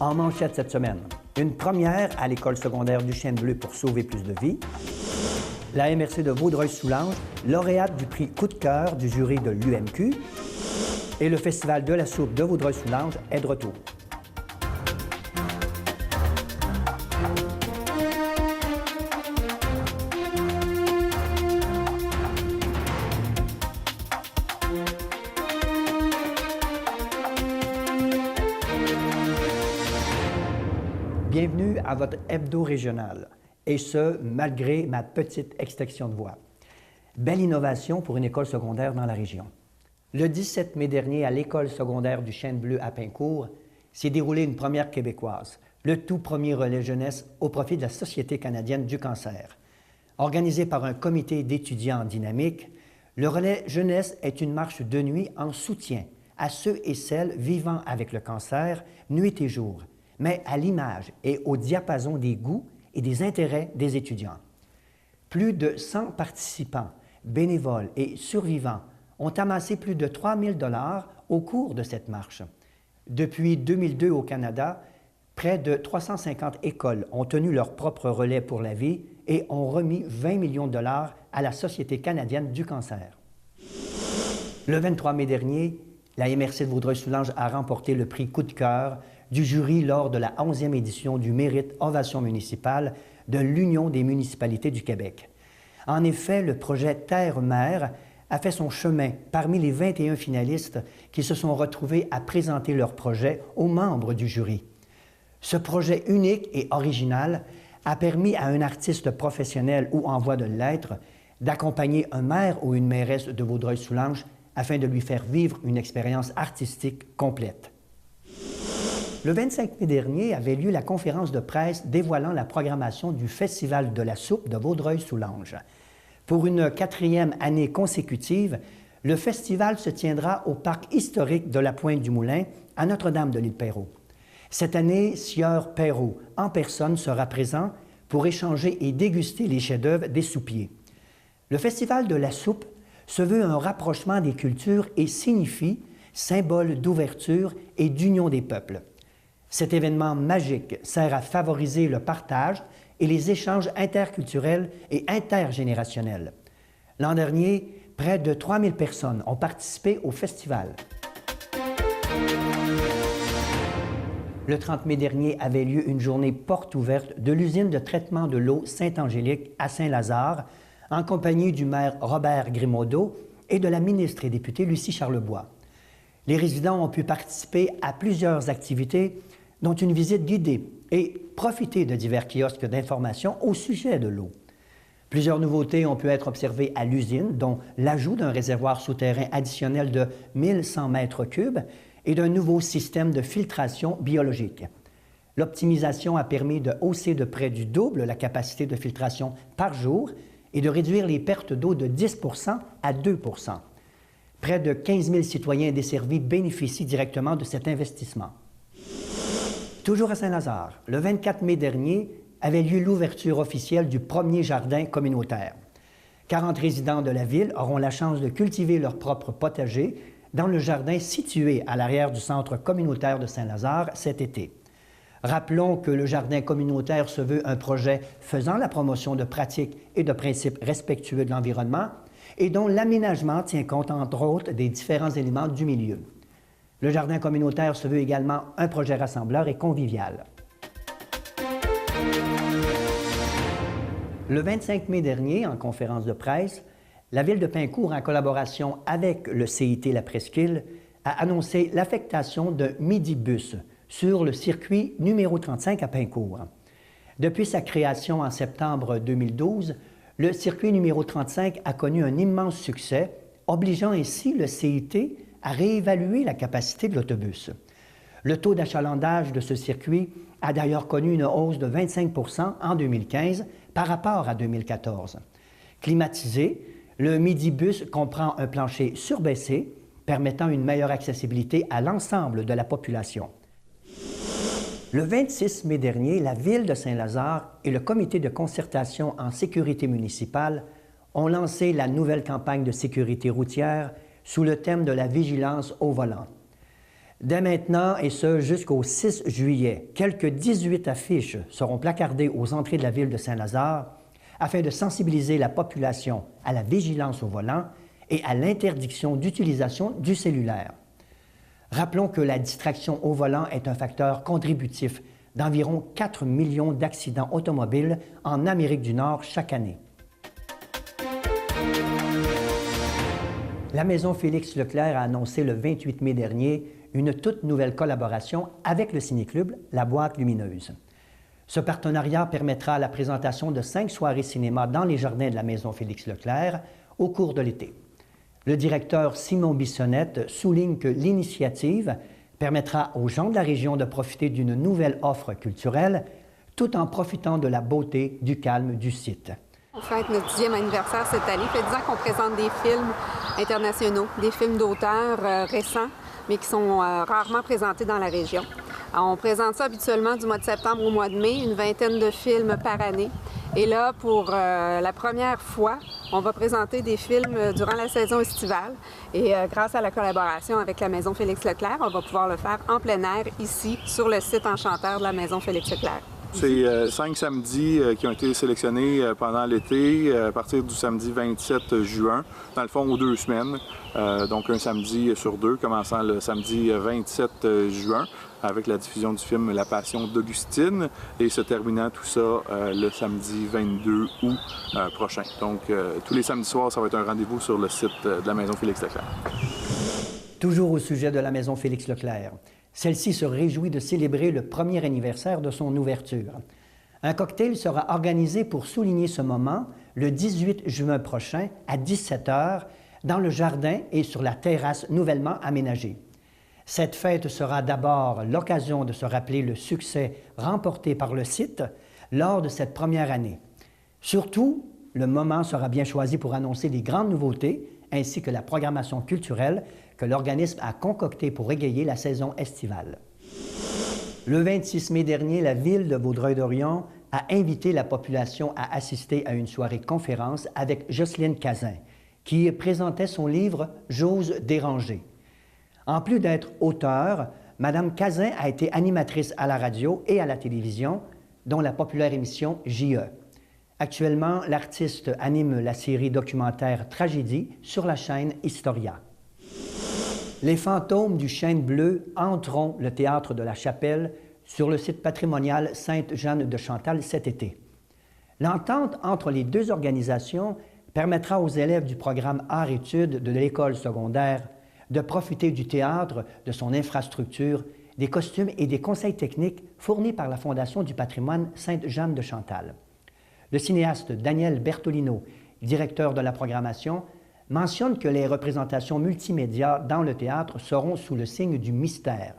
En manchette cette semaine, une première à l'école secondaire du Chêne Bleu pour sauver plus de vies. La MRC de Vaudreuil-Soulanges, lauréate du prix Coup de cœur du jury de l'UMQ. Et le Festival de la soupe de Vaudreuil-Soulanges est de retour. Bienvenue à votre hebdo régional, et ce, malgré ma petite extinction de voix. Belle innovation pour une école secondaire dans la région. Le 17 mai dernier, à l'école secondaire du Chêne Bleu à Pincourt, s'est déroulée une première québécoise, le tout premier relais jeunesse au profit de la Société canadienne du cancer. Organisé par un comité d'étudiants dynamique, le relais jeunesse est une marche de nuit en soutien à ceux et celles vivant avec le cancer, nuit et jour, mais à l'image et au diapason des goûts et des intérêts des étudiants. Plus de 100 participants, bénévoles et survivants ont amassé plus de 3 000 $ au cours de cette marche. Depuis 2002 au Canada, près de 350 écoles ont tenu leur propre relais pour la vie et ont remis 20 millions de $ à la Société canadienne du cancer. Le 23 mai dernier, la MRC de Vaudreuil-Soulanges a remporté le prix Coup de cœur du jury lors de la 11e édition du Mérite Ovation municipale de l'Union des municipalités du Québec. En effet, le projet Terre-Mère a fait son chemin parmi les 21 finalistes qui se sont retrouvés à présenter leur projet aux membres du jury. Ce projet unique et original a permis à un artiste professionnel ou en voie de l'être d'accompagner un maire ou une mairesse de Vaudreuil-Soulanges afin de lui faire vivre une expérience artistique complète. Le 25 mai dernier avait lieu la conférence de presse dévoilant la programmation du Festival de la soupe de Vaudreuil-Soulanges. Pour une 4e année consécutive, le festival se tiendra au parc historique de la Pointe-du-Moulin à Notre-Dame-de-l'Île-Perrot. Cette année, Sieur Perrot, en personne, sera présent pour échanger et déguster les chefs-d'œuvre des soupiers. Le Festival de la soupe se veut un rapprochement des cultures et signifie symbole d'ouverture et d'union des peuples. Cet événement magique sert à favoriser le partage et les échanges interculturels et intergénérationnels. L'an dernier, près de 3 000 personnes ont participé au festival. Le 30 mai dernier avait lieu une journée porte ouverte de l'usine de traitement de l'eau Saint-Angélique à Saint-Lazare, en compagnie du maire Robert Grimaudeau et de la ministre et députée Lucie Charlebois. Les résidents ont pu participer à plusieurs activités, dont une visite guidée et profiter de divers kiosques d'information au sujet de l'eau. Plusieurs nouveautés ont pu être observées à l'usine, dont l'ajout d'un réservoir souterrain additionnel de 1100 mètres cubes et d'un nouveau système de filtration biologique. L'optimisation a permis de hausser de près du double la capacité de filtration par jour et de réduire les pertes d'eau de 10 % à 2 %. Près de 15 000 citoyens desservis bénéficient directement de cet investissement. Toujours à Saint-Lazare, le 24 mai dernier avait lieu l'ouverture officielle du premier jardin communautaire. 40 résidents de la ville auront la chance de cultiver leur propre potager dans le jardin situé à l'arrière du centre communautaire de Saint-Lazare cet été. Rappelons que le jardin communautaire se veut un projet faisant la promotion de pratiques et de principes respectueux de l'environnement et dont l'aménagement tient compte, entre autres, des différents éléments du milieu. Le jardin communautaire se veut également un projet rassembleur et convivial. Le 25 mai dernier, en conférence de presse, la Ville de Pincourt, en collaboration avec le CIT La Presqu'île, a annoncé l'affectation de Midibus sur le circuit numéro 35 à Pincourt. Depuis sa création en septembre 2012, le circuit numéro 35 a connu un immense succès, obligeant ainsi le CIT à réévaluer la capacité de l'autobus. Le taux d'achalandage de ce circuit a d'ailleurs connu une hausse de 25 % en 2015 par rapport à 2014. Climatisé, le Midibus comprend un plancher surbaissé permettant une meilleure accessibilité à l'ensemble de la population. Le 26 mai dernier, la Ville de Saint-Lazare et le Comité de concertation en sécurité municipale ont lancé la nouvelle campagne de sécurité routière sous le thème de la vigilance au volant. Dès maintenant, et ce jusqu'au 6 juillet, quelques 18 affiches seront placardées aux entrées de la ville de Saint-Lazare afin de sensibiliser la population à la vigilance au volant et à l'interdiction d'utilisation du cellulaire. Rappelons que la distraction au volant est un facteur contributif d'environ 4 millions d'accidents automobiles en Amérique du Nord chaque année. La Maison Félix Leclerc a annoncé le 28 mai dernier une toute nouvelle collaboration avec le ciné-club La Boîte Lumineuse. Ce partenariat permettra la présentation de 5 soirées cinéma dans les jardins de la Maison Félix Leclerc au cours de l'été. Le directeur Simon Bissonnette souligne que l'initiative permettra aux gens de la région de profiter d'une nouvelle offre culturelle tout en profitant de la beauté, du calme du site. On fête notre 10e anniversaire cette année. Ça fait 10 ans qu'on présente des films internationaux, des films d'auteurs récents, mais qui sont rarement présentés dans la région. Alors, on présente ça habituellement du mois de septembre au mois de mai, une vingtaine de films par année. Et là, pour la première fois, on va présenter des films durant la saison estivale. Et grâce à la collaboration avec la Maison Félix Leclerc, on va pouvoir le faire en plein air, ici, sur le site enchanteur de la Maison Félix Leclerc. C'est 5 samedis qui ont été sélectionnés pendant l'été, à partir du samedi 27 juin, dans le fond, aux 2 semaines. Donc un samedi sur 2, commençant le samedi 27 juin, avec la diffusion du film La Passion d'Augustine, et se terminant tout ça le samedi 22 août prochain. Donc tous les samedis soirs, ça va être un rendez-vous sur le site de la Maison Félix Leclerc. Toujours au sujet de la Maison Félix Leclerc. Celle-ci se réjouit de célébrer le premier anniversaire de son ouverture. Un cocktail sera organisé pour souligner ce moment le 18 juin prochain à 17 h dans le jardin et sur la terrasse nouvellement aménagée. Cette fête sera d'abord l'occasion de se rappeler le succès remporté par le site lors de cette première année. Surtout, le moment sera bien choisi pour annoncer les grandes nouveautés ainsi que la programmation culturelle que l'organisme a concoctée pour égayer la saison estivale. Le 26 mai dernier, la ville de Vaudreuil-Dorion a invité la population à assister à une soirée conférence avec Jocelyne Cazin, qui présentait son livre « J'ose déranger ». En plus d'être auteure, Mme Cazin a été animatrice à la radio et à la télévision, dont la populaire émission J.E. Actuellement, l'artiste anime la série documentaire Tragédie sur la chaîne Historia. Les fantômes du Chêne Bleu hanteront le théâtre de la Chapelle sur le site patrimonial Sainte-Jeanne de Chantal cet été. L'entente entre les deux organisations permettra aux élèves du programme Arts-Études de l'école secondaire de profiter du théâtre, de son infrastructure, des costumes et des conseils techniques fournis par la Fondation du patrimoine Sainte-Jeanne de Chantal. Le cinéaste Daniel Bertolino, directeur de la programmation, mentionne que les représentations multimédia dans le théâtre seront sous le signe du mystère.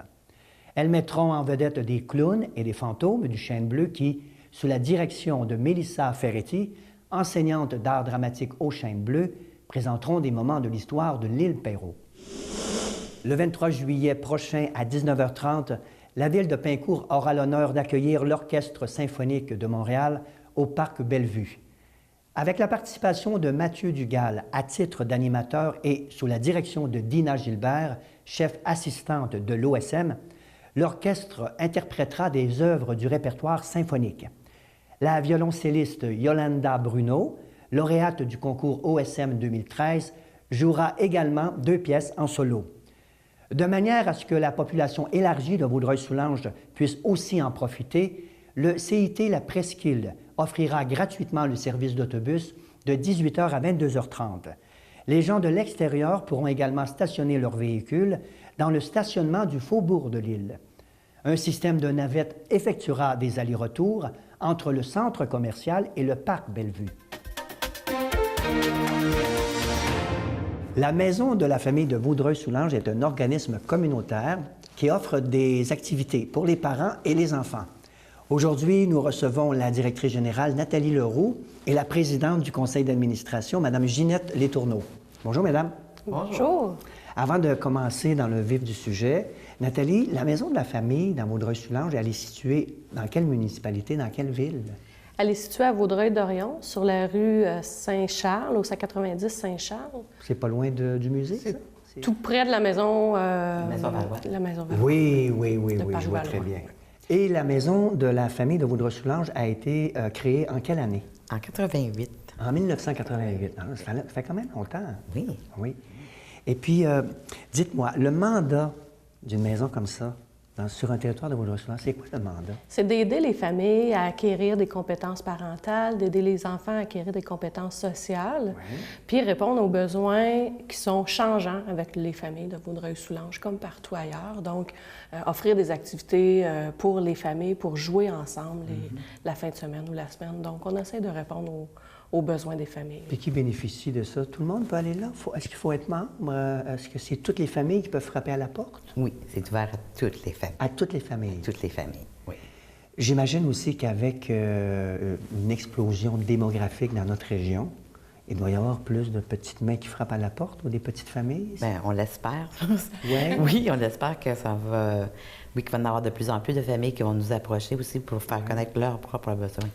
Elles mettront en vedette des clowns et des fantômes du Chêne Bleu qui, sous la direction de Mélissa Ferretti, enseignante d'art dramatique au Chêne Bleu, présenteront des moments de l'histoire de l'île Perrot. Le 23 juillet prochain à 19h30, la ville de Pincourt aura l'honneur d'accueillir l'Orchestre symphonique de Montréal au Parc Bellevue. Avec la participation de Mathieu Dugal à titre d'animateur et sous la direction de Dina Gilbert, chef assistante de l'OSM, l'orchestre interprétera des œuvres du répertoire symphonique. La violoncelliste Yolanda Bruno, lauréate du concours OSM 2013, jouera également 2 pièces en solo. De manière à ce que la population élargie de Vaudreuil-Soulanges puisse aussi en profiter, le CIT La Presqu'île offrira gratuitement le service d'autobus de 18 h à 22h30. Les gens de l'extérieur pourront également stationner leurs véhicules dans le stationnement du faubourg de l'île. Un système de navettes effectuera des allers-retours entre le centre commercial et le parc Bellevue. La Maison de la famille de Vaudreuil-Soulanges est un organisme communautaire qui offre des activités pour les parents et les enfants. Aujourd'hui, nous recevons la directrice générale Nathalie Leroux et la présidente du conseil d'administration, Mme Ginette Letourneau. Bonjour, mesdames. Bonjour. Avant de commencer dans le vif du sujet, Nathalie, la Maison de la famille dans Vaudreuil-Soulanges, elle est située dans quelle municipalité, dans quelle ville? Elle est située à Vaudreuil-Dorion, sur la rue Saint-Charles, au 190 Saint-Charles. C'est pas loin du musée, ça? Tout près de la maison... Maison Valois. La maison Valois. Oui, oui, oui, De oui, je vois très Paris-Valois. bien. Et la maison de la famille de Vaudreuil-Soulanges a été créée en quelle année? En 88. En 1988. Ah, ça fait quand même longtemps. Oui. Oui. Et puis, dites-moi, le mandat d'une maison comme ça, sur un territoire de Vaudreuil-Soulanges, c'est quoi le mandat? C'est d'aider les familles à acquérir des compétences parentales, d'aider les enfants à acquérir des compétences sociales, puis répondre aux besoins qui sont changeants avec les familles de Vaudreuil-Soulanges, comme partout ailleurs. Donc, offrir des activités pour les familles, pour jouer ensemble la fin de semaine ou la semaine. Donc, on essaie de répondre aux besoins des familles. Puis qui bénéficie de ça? Tout le monde peut aller là? Est-ce qu'il faut être membre? Est-ce que c'est toutes les familles qui peuvent frapper à la porte? Oui, c'est ouvert à toutes les familles. À toutes les familles? Toutes les familles, oui. J'imagine aussi qu'avec une explosion démographique dans notre région, il doit y avoir plus de petites mains qui frappent à la porte ou des petites familles? Bien, on l'espère. Ouais. Oui, on espère que ça va... Oui, qu'il va y en avoir de plus en plus de familles qui vont nous approcher aussi pour faire connaître leurs propres besoins.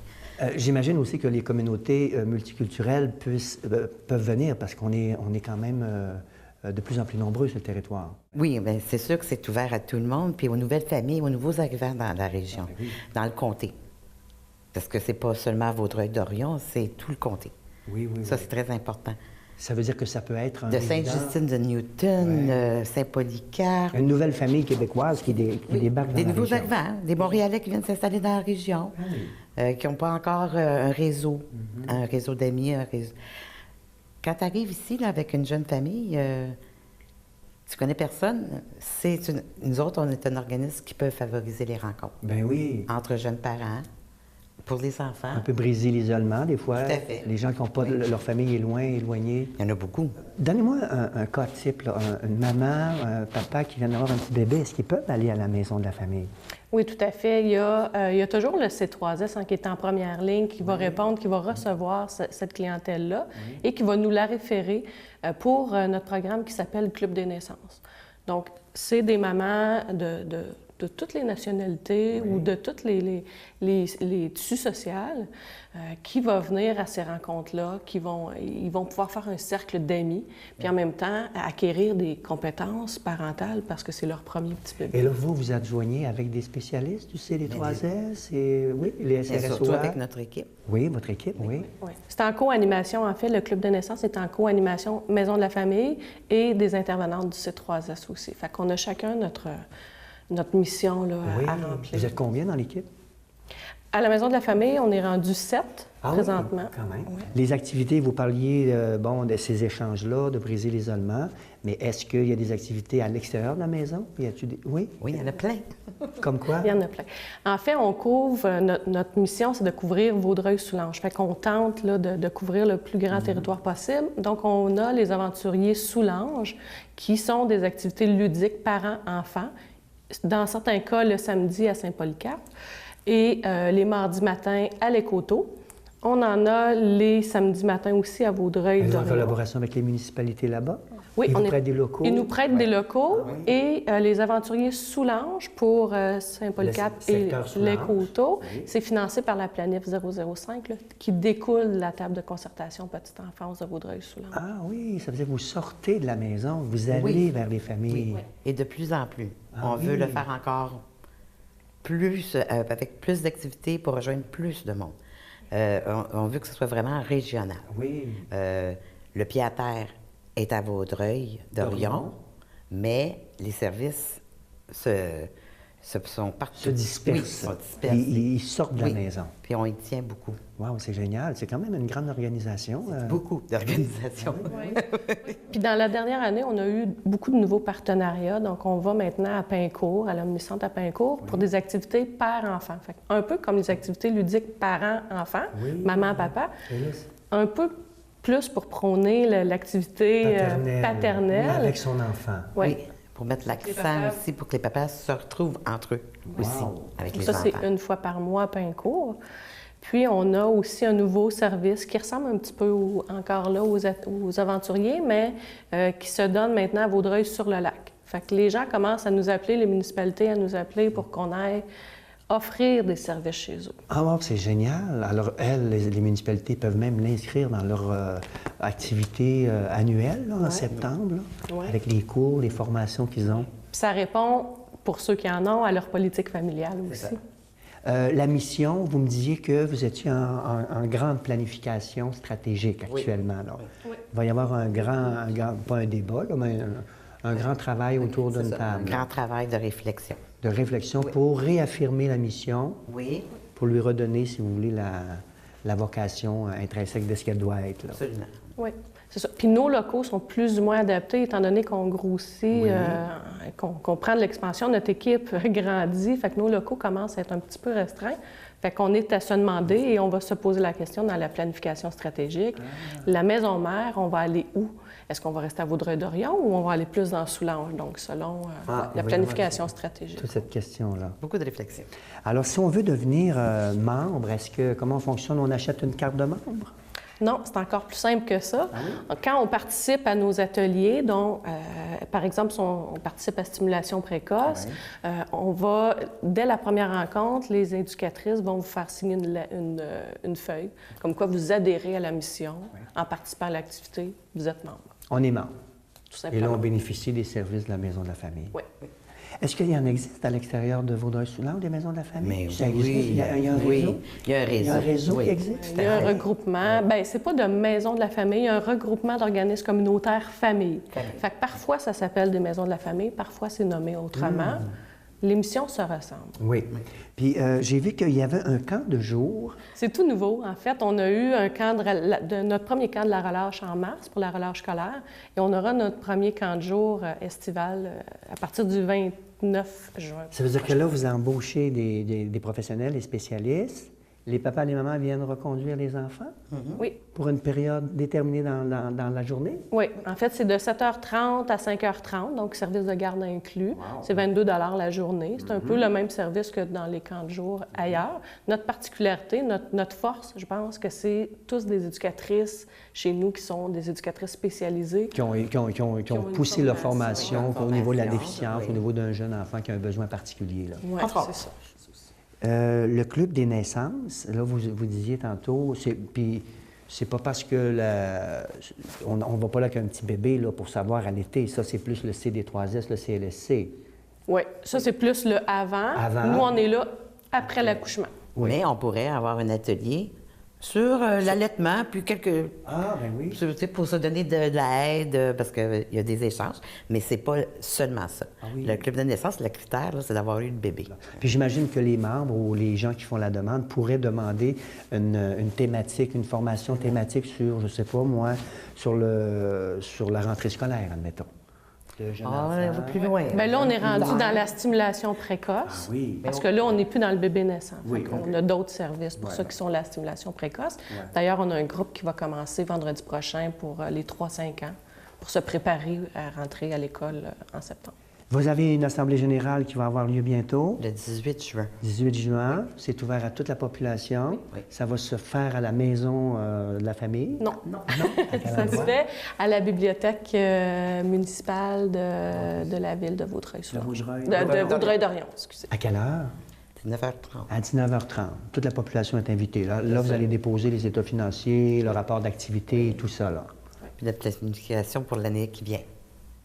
J'imagine aussi que les communautés multiculturelles peuvent venir parce qu'on est quand même de plus en plus nombreux sur le territoire. Oui, bien, c'est sûr que c'est ouvert à tout le monde, puis aux nouvelles familles, aux nouveaux arrivants dans la région, dans le comté. Parce que c'est pas seulement Vaudreuil-Dorion, c'est tout le comté. Oui, oui, Ça, oui. c'est très important. Ça veut dire que ça peut être un De résident- Sainte-Justine de Newton, Saint-Polycarpe. une nouvelle famille québécoise qui débarque dans Des la nouveaux région. arrivants, hein, des Montréalais qui viennent s'installer dans la région, qui n'ont pas encore un réseau d'amis, un réseau. Quand tu arrives ici là, avec une jeune famille, tu connais personne, nous autres, on est un organisme qui peut favoriser les rencontres Ben oui. entre jeunes parents, pour les enfants. Un peu briser l'isolement, des fois. Tout à fait. Les gens qui n'ont pas leur famille est loin, éloignée. Il y en a beaucoup. Donnez-moi un cas type, là. Une maman, un papa qui vient d'avoir un petit bébé. Est-ce qu'ils peuvent aller à la maison de la famille? Oui, tout à fait. Il y a toujours le C3S qui est en première ligne, qui va répondre, qui va recevoir cette clientèle-là et qui va nous la référer pour notre programme qui s'appelle Club des naissances. Donc, c'est des mamans de toutes les nationalités ou de tous les tissus sociaux qui vont venir à ces rencontres-là, ils vont pouvoir faire un cercle d'amis, puis en même temps acquérir des compétences parentales parce que c'est leur premier petit bébé. Et là, vous adjoignez avec des spécialistes du C3S et oui, les Mais SRSOA? surtout avec notre équipe. Oui, votre équipe, oui. Oui. C'est en co-animation, en fait. Le Club de naissance est en co-animation Maison de la famille et des intervenantes du C3S aussi. Fait qu'on a chacun notre mission là, Oui. à remplir. Vous êtes combien dans l'équipe? À la Maison de la famille, on est rendu 7 Ah présentement. oui, quand même. Les activités, vous parliez de ces échanges-là, de briser l'isolement, mais est-ce qu'il y a des activités à l'extérieur de la maison? Oui? Oui, il y en a plein. Comme quoi? Il y en a plein. En fait, on couvre, notre mission, c'est de couvrir Vaudreuil-Soulanges. Fait qu'on tente là, de couvrir le plus grand territoire possible. Donc, on a les aventuriers Soulanges, qui sont des activités ludiques parents-enfants. Dans certains cas, le samedi à Saint-Polycarpe et les mardis matins à l'Écoto. On en a les samedis matins aussi à Elles ont en Vaudreuil-Dorion. collaboration avec les municipalités là-bas? Oui, Ils vous prêtent des locaux? Ils nous prêtent des locaux et les aventuriers Soulanges pour Saint-Polycarpe Le et secteur Soulanges. l'Écoto. Oui. C'est financé par la planif 005 là, qui découle de la table de concertation petite enfance de Vaudreuil-Soulanges. Ah oui, ça veut dire que vous sortez de la maison, vous allez Oui. vers les familles. Et de plus en plus. Ah On veut oui. le faire encore plus, avec plus d'activités pour rejoindre plus de monde. On veut que ce soit vraiment régional. Oui. Le pied-à-terre est à Vaudreuil-Dorion, Dorion. mais les services sont partout. Se dispersent. Oui, sont dispersés. Ils sortent de la Oui. maison. Puis on y tient beaucoup. Wow, c'est génial. C'est quand même une grande organisation. Beaucoup d'organisations. Puis dans la dernière année, on a eu beaucoup de nouveaux partenariats. Donc, on va maintenant à Pincourt, à l'Omnicentre à Pincourt, pour des activités père-enfant. Fait un peu comme les activités ludiques parents-enfants, Oui. maman-papa. Et là, Un peu plus pour prôner l'activité paternelle. Avec son enfant. Oui. Oui, pour mettre l'accent papas. aussi, pour que les papas se retrouvent entre eux aussi, avec les Ça, enfants. c'est une fois par mois à Pincourt. Puis, on a aussi un nouveau service qui ressemble un petit peu encore là aux aventuriers, mais qui se donne maintenant à Vaudreuil-sur-le-Lac. Fait que les gens commencent à nous appeler, les municipalités à nous appeler pour qu'on aille offrir des services chez eux. Ah, wow, c'est génial. Alors, les municipalités peuvent même l'inscrire dans leur activité annuelle, là, en septembre, là, Ouais. avec les cours, les formations qu'ils ont. Puis ça répond, pour ceux qui en ont, à leur politique familiale aussi. La mission, vous me disiez que vous étiez en grande planification stratégique actuellement. Là. Oui. Il va y avoir un grand pas un débat, là, mais un grand travail autour d'une Un table grand travail de réflexion. de réflexion pour réaffirmer la mission, Oui, pour lui redonner, si vous voulez, la vocation intrinsèque de ce qu'elle doit être. Là. absolument. Oui, c'est ça. Puis nos locaux sont plus ou moins adaptés, étant donné qu'on grossit, qu'on prend de l'expansion, notre équipe grandit, fait que nos locaux commencent à être un petit peu restreints. Fait qu'on est à se demander et on va se poser la question dans la planification stratégique. La maison mère, on va aller où? Est-ce qu'on va rester à Vaudreuil-Dorion ou on va aller plus dans Soulanges? Donc, selon la planification stratégique. Toute cette question-là. Beaucoup de réflexion. Alors, si on veut devenir membre, comment fonctionne? On achète une carte de membre? Non, c'est encore plus simple que ça. Quand on participe à nos ateliers, dont, par exemple, si on participe à stimulation précoce, on va, dès la première rencontre, les éducatrices vont vous faire signer une feuille, comme quoi vous adhérez à la mission en participant à l'activité, vous êtes membre, On est membre. tout Et là, simplement. on bénéficie des services de la Maison de la Famille. Oui. Est-ce qu'il y en existe à l'extérieur de Vaudreuil-Soulanges, des maisons de la famille? Mais Ça existe? oui, Il y a un oui, réseau? il y a un réseau. Il y a un réseau Oui. qui existe? Il y a un regroupement. Bien, c'est pas de maison de la famille, il y a un regroupement d'organismes communautaires famille. Fait que parfois, ça s'appelle des maisons de la famille, parfois, c'est nommé autrement. Les missions se ressemblent. Oui. Puis j'ai vu qu'il y avait un camp de jour. C'est tout nouveau. En fait, on a eu un camp notre premier camp de la relâche en mars pour la relâche scolaire et on aura notre premier camp de jour estival à partir du 29 juin. Ça veut dire que là, vous embauchez des professionnels, des spécialistes. Les papas et les mamans viennent reconduire les enfants Oui. pour une période déterminée dans la journée? Oui, en fait, c'est de 7h30 à 5h30, donc service de garde inclus. C'est 22 la journée. C'est un peu le même service que dans les camps de jour ailleurs. Notre particularité, notre force, je pense que c'est tous des éducatrices chez nous qui sont des éducatrices spécialisées. Qui ont une poussé leur formation, formation au niveau de la formation, déficience, oui. au niveau d'un jeune enfant qui a un besoin particulier. Là. Oui, Encore. c'est ça. Le club des naissances, là, vous disiez tantôt, puis c'est pas parce que on va pas là qu'un petit bébé là, pour savoir allaiter. Ça, c'est plus le CD3S, le CLSC. Oui, ça, c'est plus le avant. Avant. Nous, on est là après l'accouchement. Oui. Mais on pourrait avoir un atelier sur l'allaitement, puis quelques... Ah, ben oui. C'est pour se donner de l'aide, parce qu'il y a des échanges, mais c'est pas seulement ça. Ah oui. Le club de naissance, le critère, là, c'est d'avoir eu le bébé. Puis j'imagine que les membres ou les gens qui font la demande pourraient demander une thématique, une formation thématique sur, je sais pas moi, sur la rentrée scolaire, admettons. De jeunes Ah, enfants. on va plus loin. Bien là, on est rendu dans la stimulation précoce. Ah oui. Parce que là, on n'est plus dans le bébé naissant. Oui, On a d'autres services pour ceux qui sont la stimulation précoce. D'ailleurs, on a un groupe qui va commencer vendredi prochain pour les 3-5 ans, pour se préparer à rentrer à l'école en septembre. Vous avez une assemblée générale qui va avoir lieu bientôt, Le 18 juin. 18 juin. C'est ouvert à toute la population. Oui. Ça va se faire à la maison de la famille. Non. Non. À quel Ça se endroit? fait à la bibliothèque municipale de la ville de Vaudreuil-Soulanges. De Vaudreuil. De Vaudreuil-Dorion, excusez. À quelle heure? C'est 9h30. À 19h30. Toute la population est invitée. Là, vous allez déposer les états financiers, le rapport d'activité et tout ça. Là. Puis la planification pour l'année qui vient.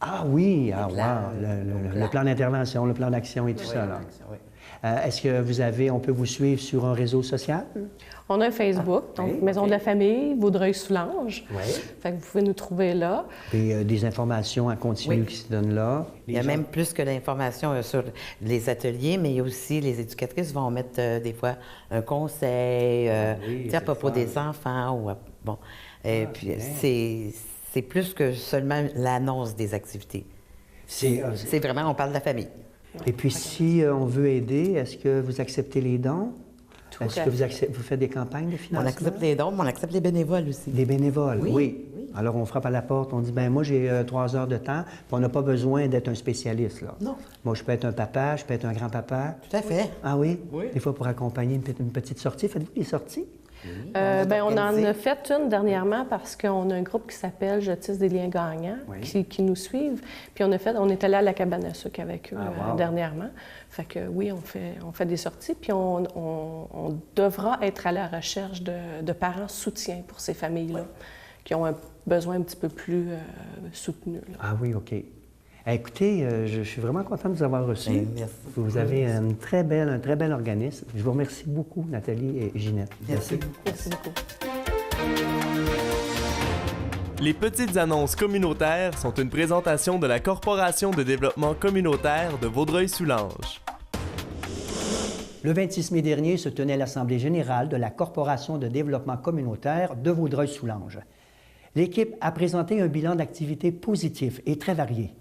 Ah oui, plan, le plan d'intervention, le plan d'action et tout ça. Là. Oui. Est-ce que on peut vous suivre sur un réseau social? On a un Facebook, donc OK, Maison de la famille, Vaudreuil-Soulanges. Oui. Fait que vous pouvez nous trouver là. Et des informations en continu Oui. qui se donnent là. Il y a même plus que l'information sur les ateliers, mais il y a aussi les éducatrices vont mettre des fois un conseil oui, tu sais, à c'est propos fun. des enfants. Bon. Puis c'est plus que seulement l'annonce des activités. C'est vraiment, on parle de la famille. Et puis, si on veut aider, est-ce que vous acceptez les dons? Est-ce à que vous faites des campagnes de On financement? accepte les dons, mais on accepte les bénévoles aussi. Des bénévoles, Oui, oui. oui. Alors, on frappe à la porte, on dit, ben moi, j'ai 3 heures de temps, puis on n'a pas besoin d'être un spécialiste, là. Non. Moi, je peux être un papa, je peux être un grand-papa. Tout à fait. Ah oui? Oui. Des fois, pour accompagner une petite sortie. Faites-vous des sorties? On en a fait une dernièrement parce qu'on a un groupe qui s'appelle Je tisse des liens gagnants qui nous suivent. Puis on est allé à la cabane à sucre avec eux dernièrement. Fait que oui, on fait des sorties. Puis on devra être à la recherche de parents soutiens pour ces familles-là qui ont un besoin un petit peu plus soutenu. Là. Ah oui, OK. Écoutez, je suis vraiment content de vous avoir reçus. Merci. Vous avez un très bel organisme. Je vous remercie beaucoup, Nathalie et Ginette. Merci. Merci beaucoup. Les petites annonces communautaires sont une présentation de la Corporation de développement communautaire de Vaudreuil-Soulanges. Le 26 mai dernier se tenait l'Assemblée générale de la Corporation de développement communautaire de Vaudreuil-Soulanges. L'équipe a présenté un bilan d'activités positif et très varié.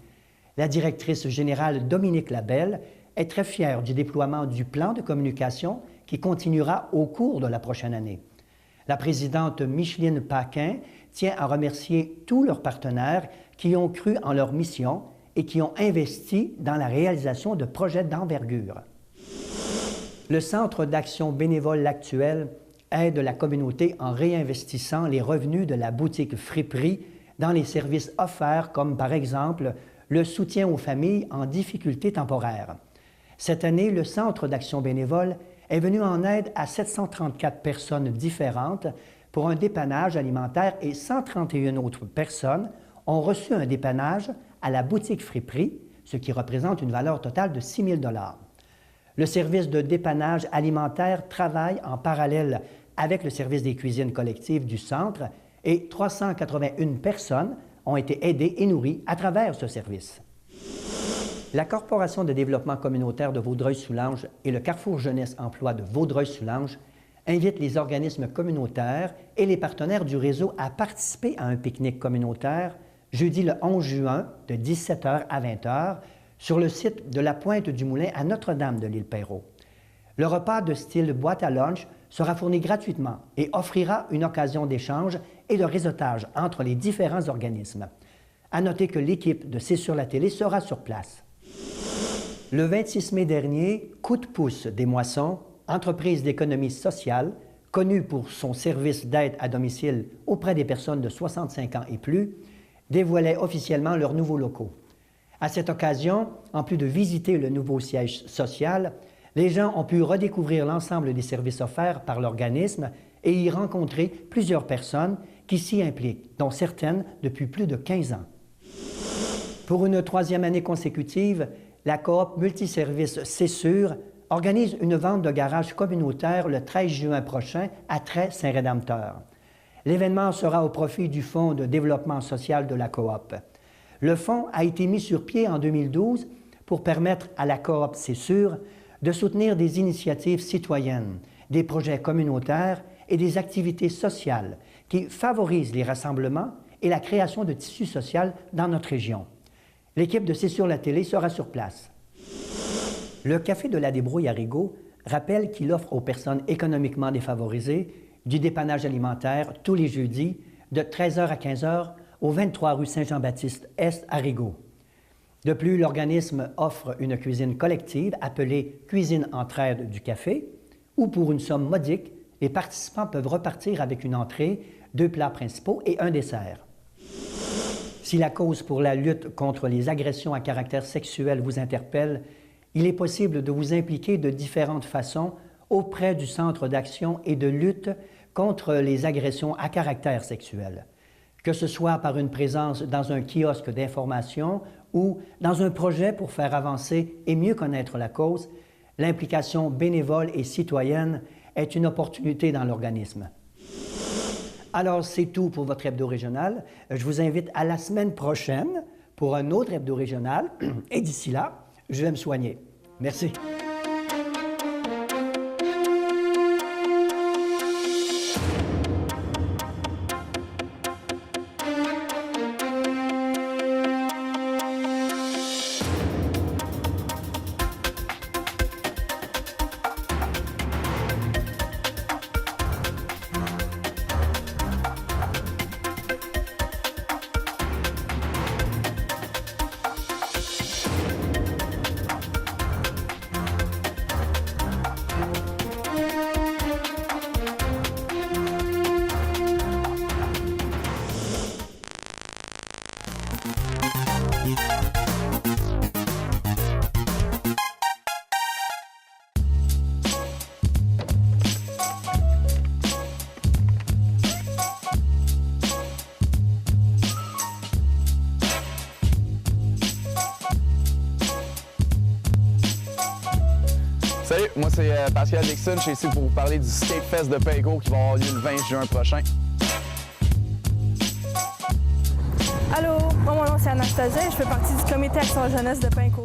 La directrice générale Dominique Labelle est très fière du déploiement du plan de communication qui continuera au cours de la prochaine année. La présidente Micheline Paquin tient à remercier tous leurs partenaires qui ont cru en leur mission et qui ont investi dans la réalisation de projets d'envergure. Le Centre d'action bénévole L'Actuel aide la communauté en réinvestissant les revenus de la boutique Friperie dans les services offerts comme par exemple le soutien aux familles en difficulté temporaire. Cette année, le Centre d'action bénévole est venu en aide à 734 personnes différentes pour un dépannage alimentaire et 131 autres personnes ont reçu un dépannage à la boutique Friperie, ce qui représente une valeur totale de 6 000 $. Le service de dépannage alimentaire travaille en parallèle avec le service des cuisines collectives du centre et 381 personnes ont été aidées et nourries à travers ce service. La Corporation de développement communautaire de Vaudreuil-Soulanges et le Carrefour Jeunesse Emploi de Vaudreuil-Soulanges invitent les organismes communautaires et les partenaires du réseau à participer à un pique-nique communautaire jeudi le 11 juin de 17h à 20h sur le site de la Pointe du Moulin à Notre-Dame de l'Île-Perrot. Le repas de style boîte à lunch sera fourni gratuitement et offrira une occasion d'échange et de réseautage entre les différents organismes. À noter que l'équipe de C'est sur la télé sera sur place. Le 26 mai dernier, Coup de pouce des moissons, entreprise d'économie sociale, connue pour son service d'aide à domicile auprès des personnes de 65 ans et plus, dévoilait officiellement leurs nouveaux locaux. À cette occasion, en plus de visiter le nouveau siège social, les gens ont pu redécouvrir l'ensemble des services offerts par l'organisme et y rencontrer plusieurs personnes qui s'y impliquent, dont certaines depuis plus de 15 ans. Pour une troisième année consécutive, la coop multiservice C'est sûr organise une vente de garage communautaire le 13 juin prochain à Trais-Saint-Rédempteur. L'événement sera au profit du Fonds de développement social de la coop. Le fonds a été mis sur pied en 2012 pour permettre à la coop C'est sûr de soutenir des initiatives citoyennes, des projets communautaires et des activités sociales qui favorisent les rassemblements et la création de tissu social dans notre région. L'équipe de C'est sur la télé sera sur place. Le Café de la Débrouille à Rigaud rappelle qu'il offre aux personnes économiquement défavorisées du dépannage alimentaire tous les jeudis de 13h à 15h au 23 rue Saint-Jean-Baptiste-Est à Rigaud. De plus, l'organisme offre une cuisine collective appelée Cuisine Entraide du Café, où pour une somme modique, les participants peuvent repartir avec une entrée, 2 plats principaux et un dessert. Si la cause pour la lutte contre les agressions à caractère sexuel vous interpelle, il est possible de vous impliquer de différentes façons auprès du Centre d'action et de lutte contre les agressions à caractère sexuel, que ce soit par une présence dans un kiosque d'information ou dans un projet pour faire avancer et mieux connaître la cause. L'implication bénévole et citoyenne est une opportunité dans l'organisme. Alors, c'est tout pour votre hebdo régional. Je vous invite à la semaine prochaine pour un autre hebdo régional. Et d'ici là, je vais me soigner. Merci. moi c'est Pascal Dixon, je suis ici pour vous parler du Skate Fest de Paincourt qui va avoir lieu le 20 juin prochain. Allô, moi mon nom c'est Anastasia et je fais partie du comité Action Jeunesse de Paincourt.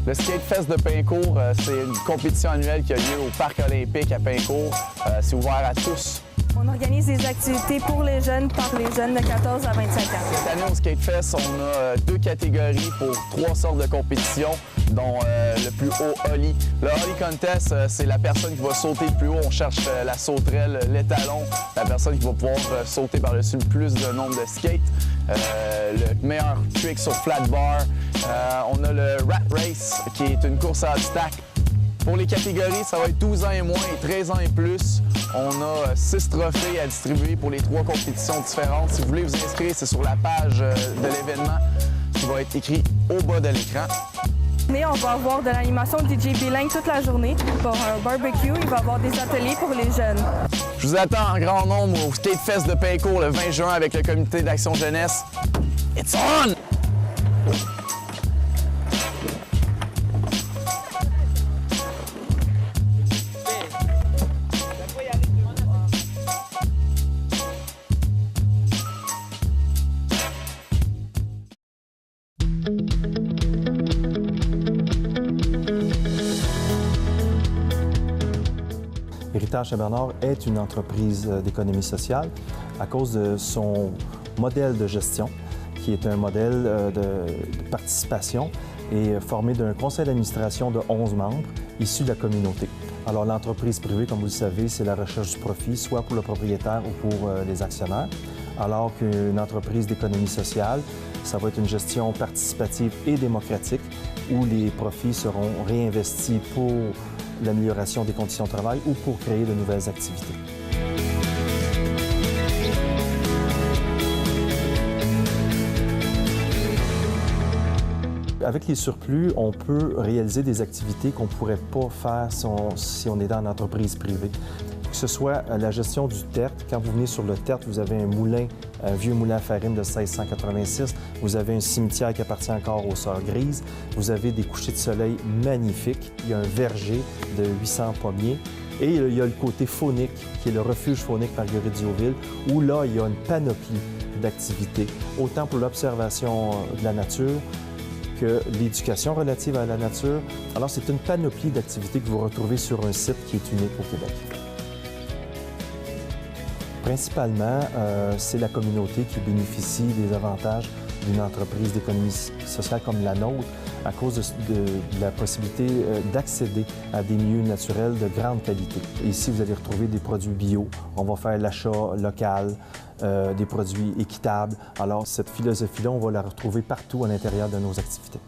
Le Skate Fest de Paincourt, c'est une compétition annuelle qui a lieu au Parc olympique à Paincourt. C'est ouvert à tous. On organise des activités pour les jeunes par les jeunes de 14 à 25 ans. Cette année au Skate Fest, on a 2 catégories pour 3 sortes de compétitions, dont le plus haut Ollie. Le Ollie Contest, c'est la personne qui va sauter le plus haut. On cherche la sauterelle, l'étalon, la personne qui va pouvoir sauter par-dessus le plus de nombre de skates. Le meilleur trick sur flat bar. On a le Rat Race, qui est une course à obstacles. Pour les catégories, ça va être 12 ans et moins et 13 ans et plus. On a 6 trophées à distribuer pour les 3 compétitions différentes. Si vous voulez vous inscrire, c'est sur la page de l'événement qui va être écrit au bas de l'écran. Mais on va avoir de l'animation DJ bilingue toute la journée. Pour un barbecue, il va y avoir des ateliers pour les jeunes. Je vous attends en grand nombre au Skate Fest de Paincourt le 20 juin avec le comité d'Action Jeunesse. It's on! Héritage Saint-Bernard est une entreprise d'économie sociale à cause de son modèle de gestion, qui est un modèle de participation et formé d'un conseil d'administration de 11 membres issus de la communauté. Alors l'entreprise privée, comme vous le savez, c'est la recherche du profit, soit pour le propriétaire ou pour les actionnaires, alors qu'une entreprise d'économie sociale, ça va être une gestion participative et démocratique où les profits seront réinvestis pour l'amélioration des conditions de travail ou pour créer de nouvelles activités. Avec les surplus, on peut réaliser des activités qu'on ne pourrait pas faire si on est dans une entreprise privée. Que ce soit la gestion du tertre. Quand vous venez sur le tertre, vous avez un moulin, un vieux moulin à farine de 1686. Vous avez un cimetière qui appartient encore aux Sœurs Grises. Vous avez des couchers de soleil magnifiques. Il y a un verger de 800 pommiers. Et il y a le côté faunique, qui est le refuge faunique Marguerite-Diouville, où là, il y a une panoplie d'activités, autant pour l'observation de la nature que l'éducation relative à la nature. Alors, c'est une panoplie d'activités que vous retrouvez sur un site qui est unique au Québec. Principalement, c'est la communauté qui bénéficie des avantages d'une entreprise d'économie sociale comme la nôtre à cause de la possibilité d'accéder à des milieux naturels de grande qualité. Ici, vous allez retrouver des produits bio. On va faire l'achat local, des produits équitables. Alors, cette philosophie-là, on va la retrouver partout à l'intérieur de nos activités.